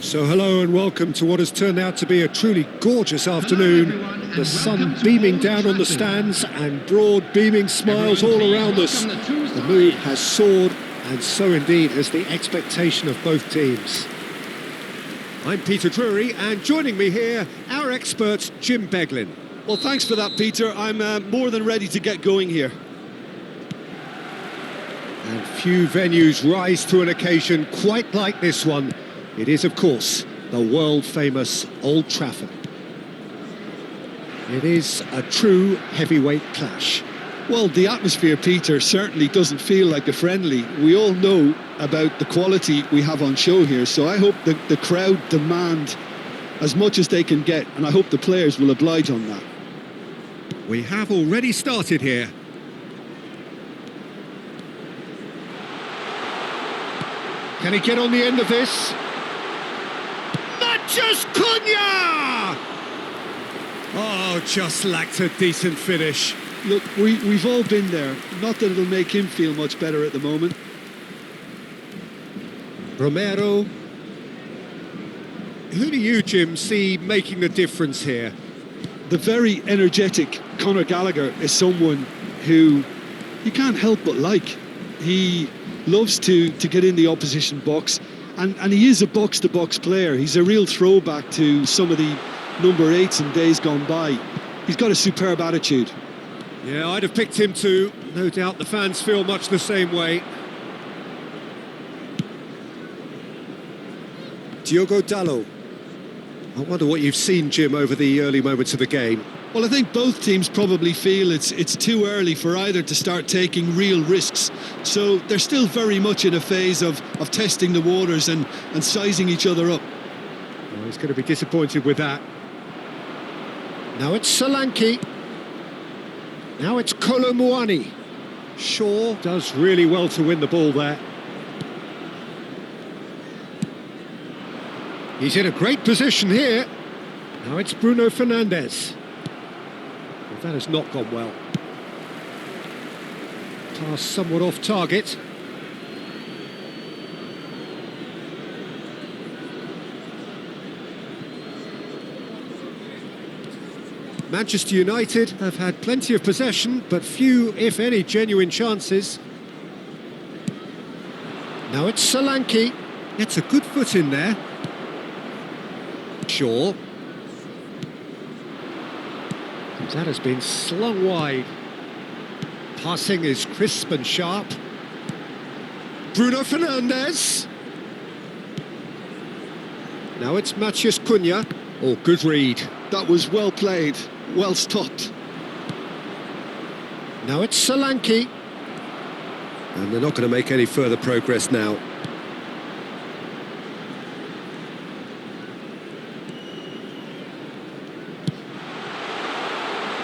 So hello and welcome to what has turned out to be a truly gorgeous afternoon. The sun beaming down on the stands and broad beaming smiles all around us. The mood has soared, and so indeed has the expectation of both teams. I'm Peter Drury, and joining me here, our expert Jim Beglin. Well, thanks for that, Peter. I'm more than ready to get going here. And few venues rise to an occasion quite like this one. It is, of course, the world-famous Old Trafford. It is a true heavyweight clash. Well, the atmosphere, Peter, certainly doesn't feel like a friendly. We all know about the quality we have on show here, so I hope that the crowd demand as much as they can get, and I hope the players will oblige on that. We have already started here. Can he get on the end of this? Just Cunha! Oh, just lacked a decent finish. Look, we've all been there. Not that it'll make him feel much better at the moment. Romero. Who do you, Jim, see making the difference here? The very energetic Conor Gallagher is someone who you can't help but like. He loves to get in the opposition box. And he is a box-to-box player. He's a real throwback to some of the number 8s in days gone by. He's got a superb attitude. Yeah, I'd have picked him too. No doubt the fans feel much the same way. Diogo Dalot. I wonder what you've seen, Jim, over the early moments of the game. Well, I think both teams probably feel it's too early for either to start taking real risks. So they're still very much in a phase of testing the waters and sizing each other up. Well, he's going to be disappointed with that. Now it's Solanke. Now it's Kolo Muani. Shaw does really well to win the ball there. He's in a great position here. Now it's Bruno Fernandes. That has not gone well. Pass somewhat off target. Manchester United have had plenty of possession, but few, if any, genuine chances. Now it's Solanke. Gets a good foot in there. Shaw. That has been slung wide. Passing is crisp and sharp. Bruno Fernandes. Now it's Matheus Cunha. Oh, good read. That was well played, well stopped. Now it's Solanke. And they're not going to make any further progress now.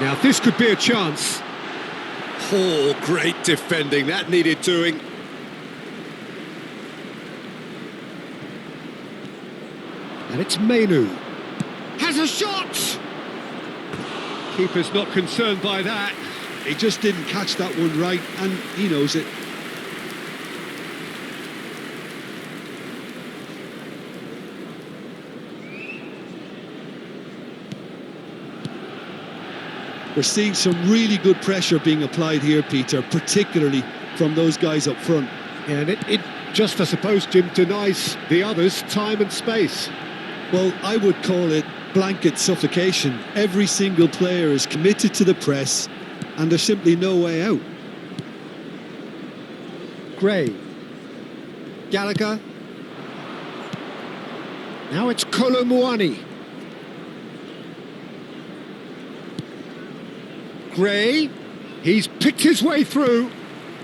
Now this could be a chance. Oh, great defending, that needed doing. And it's Menu. Has a shot! Keeper's not concerned by that. He just didn't catch that one right, and he knows it. We're seeing some really good pressure being applied here, Peter, particularly from those guys up front. Yeah, and it just, I suppose, Jim, denies the others time and space. Well, I would call it blanket suffocation. Every single player is committed to the press, and there's simply no way out. Gray. Gallagher. Now it's Kolo Muani. Gray, he's picked his way through.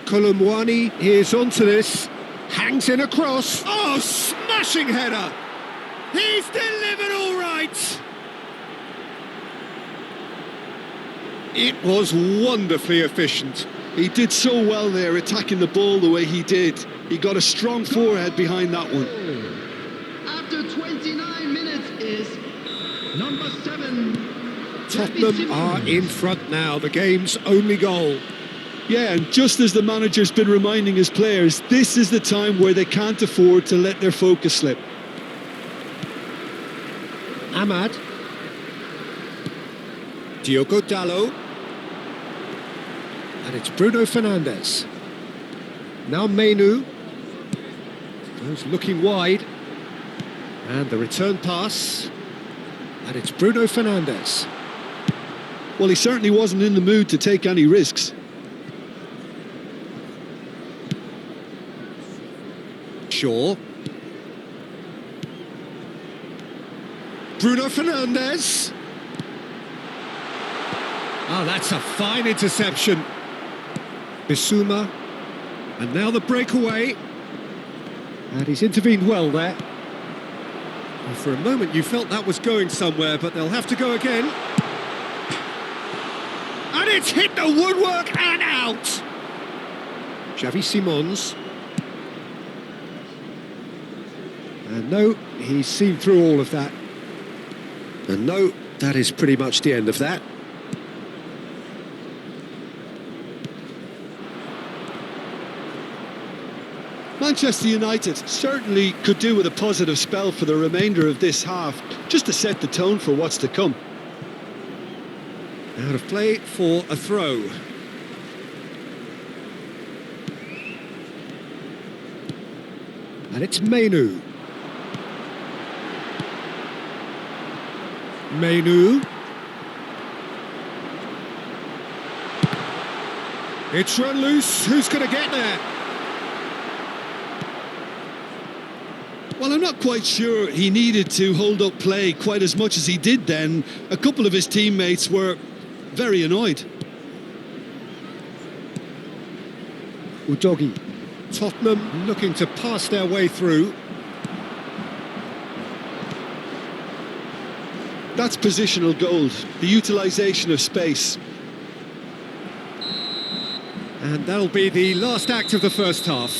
Kolo Muani is onto this, hangs in across. Oh, smashing header! He's delivered all right! It was wonderfully efficient. He did so well there, attacking the ball the way he did. He got a strong forehead behind that one. After 29 minutes is number 7. Tottenham are in front now, the game's only goal. Yeah, and just as the manager's been reminding his players, this is the time where they can't afford to let their focus slip. Ahmad. Diogo Dalot. And it's Bruno Fernandes. Now Mainu. Goes looking wide. And the return pass. And it's Bruno Fernandes. Well, he certainly wasn't in the mood to take any risks. Shaw. Bruno Fernandes. Oh, that's a fine interception. Bissouma. And now the breakaway. And he's intervened well there. Well, for a moment you felt that was going somewhere, but they'll have to go again. And it's hit the woodwork and out. Xavi Simons. And no, he's seen through all of that. And no, that is pretty much the end of that. Manchester United certainly could do with a positive spell for the remainder of this half, just to set the tone for what's to come. Out of play for a throw. And it's Mainu. Mainu. It's run loose. Who's going to get there? Well, I'm not quite sure he needed to hold up play quite as much as he did then. A couple of his teammates were very annoyed. Udogi. Tottenham looking to pass their way through. That's positional gold, the utilisation of space. And that'll be the last act of the first half.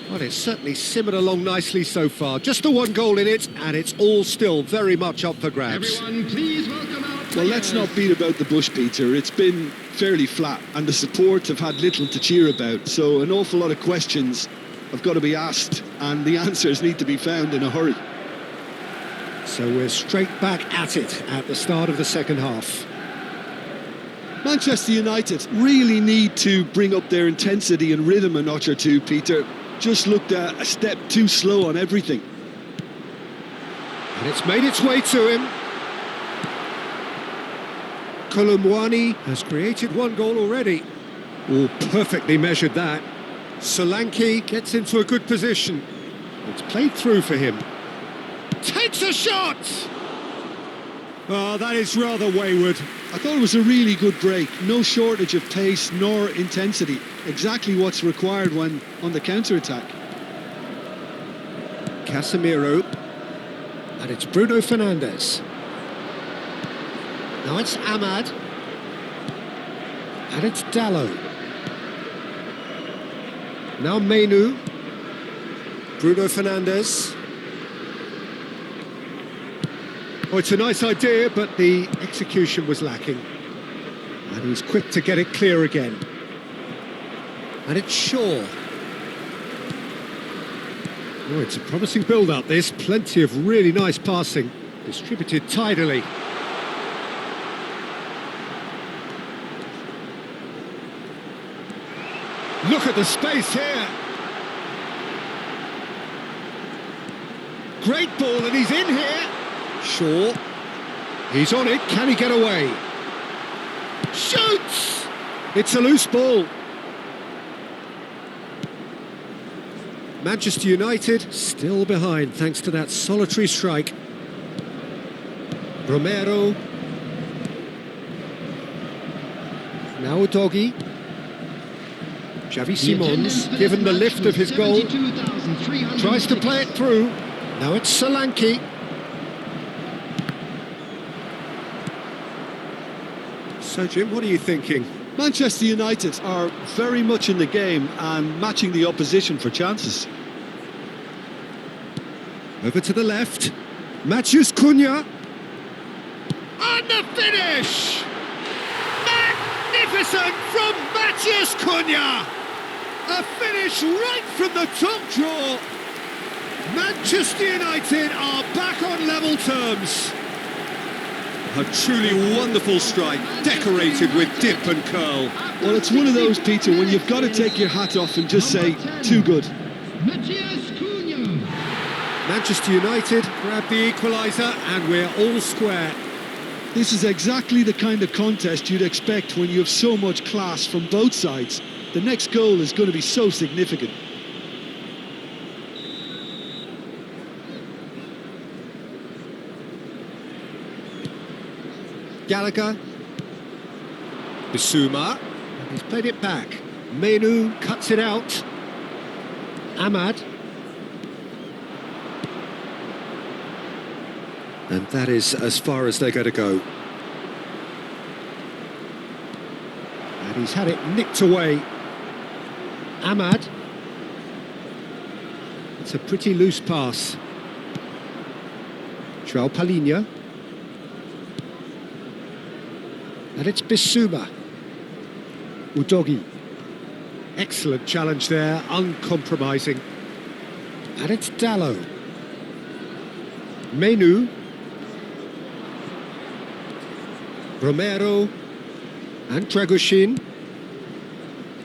Well, it's certainly simmered along nicely so far. Just the one goal in it, and it's all still very much up for grabs. Everyone, please welcome our players. Well, let's not beat about the bush, Peter. It's been fairly flat, and the support have had little to cheer about. So an awful lot of questions have got to be asked, and the answers need to be found in a hurry. So we're straight back at it at the start of the second half. Manchester United really need to bring up their intensity and rhythm a notch or two, Peter. Just looked a step too slow on everything. And it's made its way to him. Kolumwani has created one goal already. Oh, perfectly measured that. Solanke gets into a good position. It's played through for him. Takes a shot! Oh, that is rather wayward. I thought it was a really good break. No shortage of pace nor intensity. Exactly what's required when on the counter-attack. Casemiro. And it's Bruno Fernandes. Now it's Ahmad. And it's Dalot. Now Mainu. Bruno Fernandes. Oh, it's a nice idea, but the execution was lacking. And he's quick to get it clear again. And it's Shaw. Oh, it's a promising build-up, this. Plenty of really nice passing. Distributed tidily. Look at the space here. Great ball, and he's in here. Shaw. He's on it. Can he get away? Shoots! It's a loose ball. Manchester United still behind thanks to that solitary strike. Romero. Now Udogi. Xavi Simons, given the lift of his goal, tries to play it through. Now it's Solanke. So, Jim, what are you thinking? Manchester United are very much in the game and matching the opposition for chances. Over to the left. Matheus Cunha. And the finish! Magnificent from Matheus Cunha! A finish right from the top draw. Manchester United are back on level terms. A truly wonderful strike, decorated with dip and curl. Well, it's one of those, Peter, when you've got to take your hat off and just say, too good. Manchester United grab the equaliser and we're all square. This is exactly the kind of contest you'd expect when you have so much class from both sides. The next goal is going to be so significant. Gallagher. Bissouma. He's played it back. Menu cuts it out. Ahmad. And that is as far as they're going to go. And he's had it nicked away. Ahmad. It's a pretty loose pass. João Palhinha. And it's Bissouma. Udogi. Excellent challenge there, uncompromising. And it's Dallo. Menu. Romero. And Dragoshin.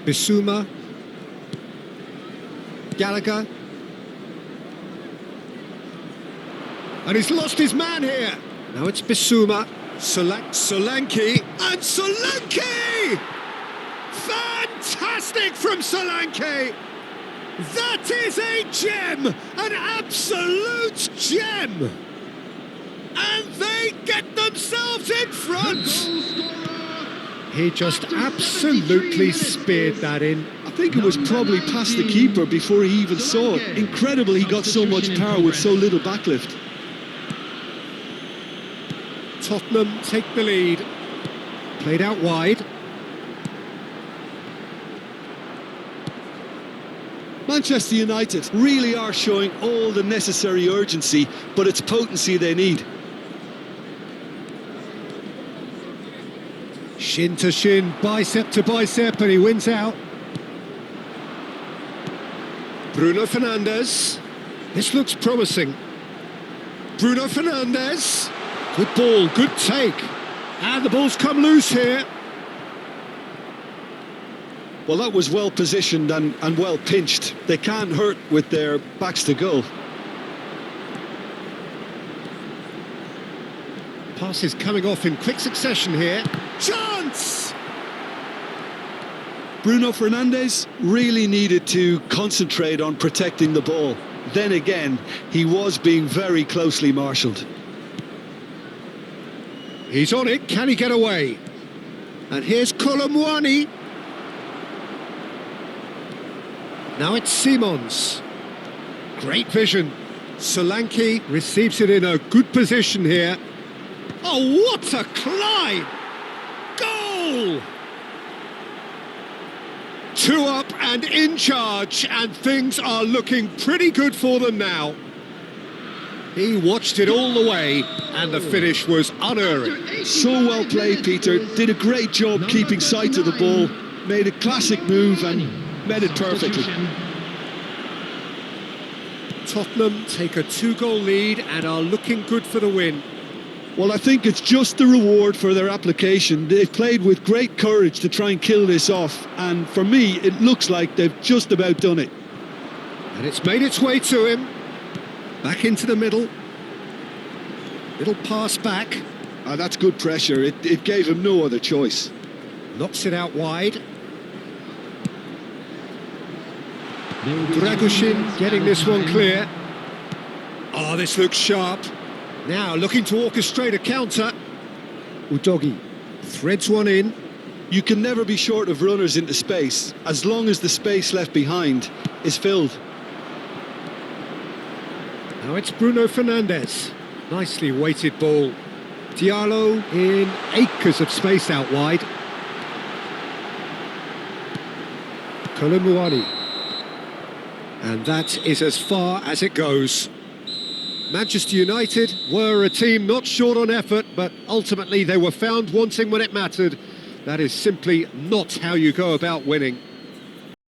Bissouma. Gallagher. And he's lost his man here. Now it's Bissouma. Solanke, and Solanke! Fantastic from Solanke! That is a gem, an absolute gem! And they get themselves in front! He just absolutely speared that in. I think it was probably past the keeper before he even saw it. Incredible he got so much power with so little backlift. Tottenham take the lead. Played out wide. Manchester United really are showing all the necessary urgency, but it's potency they need. Shin to shin, bicep to bicep, and he wins out. Bruno Fernandes. This looks promising. Bruno Fernandes. Good ball, good take. And the ball's come loose here. Well, that was well positioned and well pinched. They can't hurt with their backs to goal. Passes coming off in quick succession here. Chance! Bruno Fernandes really needed to concentrate on protecting the ball. Then again, he was being very closely marshalled. He's on it, can he get away? And here's Colomwani. Now it's Simons. Great vision. Solanke receives it in a good position here. Oh, what a climb! Goal! 2 up and in charge, and things are looking pretty good for them now. He watched it all the way, and the finish was unerring. So well played, Peter. Did a great job keeping sight of the ball. Made a classic move and made it perfectly. Tottenham take a 2-goal lead and are looking good for the win. Well, I think it's just the reward for their application. They've played with great courage to try and kill this off, and for me, it looks like they've just about done it. And it's made its way to him. Back into the middle. Little pass back. That's good pressure. It gave him no other choice. Knocks it out wide. Dragoshin getting this one clear. Oh, this looks sharp. Now looking to orchestrate a counter. Udogi threads one in. You can never be short of runners into space, as long as the space left behind is filled. Now it's Bruno Fernandes. Nicely weighted ball. Diallo in acres of space out wide. Colomwani. And that is as far as it goes. Manchester United were a team not short on effort, but ultimately they were found wanting when it mattered. That is simply not how you go about winning.